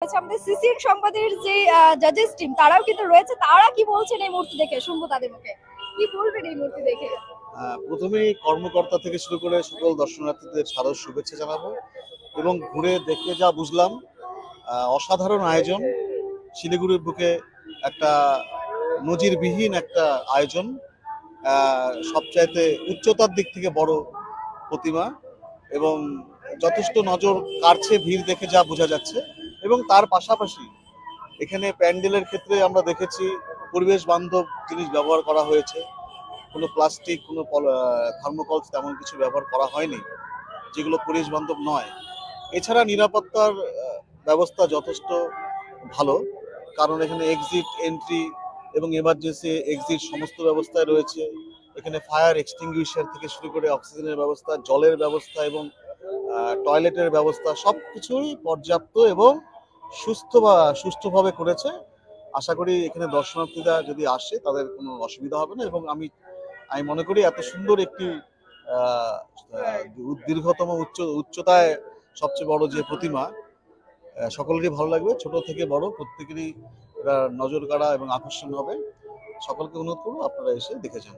রয়েছে আমাদের সিসিএন সংবাদের যে জাজেস টিম, তারাও কিন্তু রয়েছে। তারা কি বলছেন এই মূর্তি দেখে, শুনবো তাদের মুখে। কি বলবেন এই মূর্তি দেখে? প্রথমেই কর্মকর্তা থেকে শুরু করে সকল দর্শনার্থীদের সাদর শুভেচ্ছা জানাবো এবং ঘুরে দেখে যা বুঝলাম অসাধারণ আয়োজন। শিলিগুড়ির বুকে একটা নজিরবিহীন একটা আয়োজন, সবচাইতে উচ্চতার দিক থেকে বড় প্রতিমা এবং যথেষ্ট নজর কাড়ছে ভিড় দেখে যা বোঝা যাচ্ছে। এবং তার পাশাপাশি এখানে প্যান্ডেলের ক্ষেত্রে আমরা দেখেছি পরিবেশ বান্ধব জিনিস ব্যবহার করা হয়েছে। কোনো প্লাস্টিক, কোনো থার্মোকল তেমন কিছু ব্যবহার করা হয়নি যেগুলো পরিবেশ বান্ধব নয়। এছাড়া নিরাপত্তার ব্যবস্থা যথেষ্ট ভালো, কারণ এখানে এক্সিট, এন্ট্রি এবং এমার্জেন্সি এক্সিট সমস্ত ব্যবস্থায় রয়েছে। এখানে ফায়ার এক্সটিংগুইশার থেকে শুরু করে অক্সিজেনের ব্যবস্থা, জলের ব্যবস্থা এবং টয়লেটের ব্যবস্থা সবকিছুই পর্যাপ্ত এবং সুষ্ঠুভাবে করেছে। আশা করি এখানে দর্শনার্থীরা যদি আসে তাদের কোনো অসুবিধা হবে না এবং আমি মনে করি এত সুন্দর একটি আহ, আহ, দীর্ঘতম উচ্চতায় সবচেয়ে বড় যে প্রতিমা, সকলেরই ভালো লাগবে। ছোট থেকে বড় প্রত্যেকেরই এটা নজর কাড়া এবং আকর্ষণ হবে। সকলকে অনুরোধ করবো আপনারা এসে দেখে যান।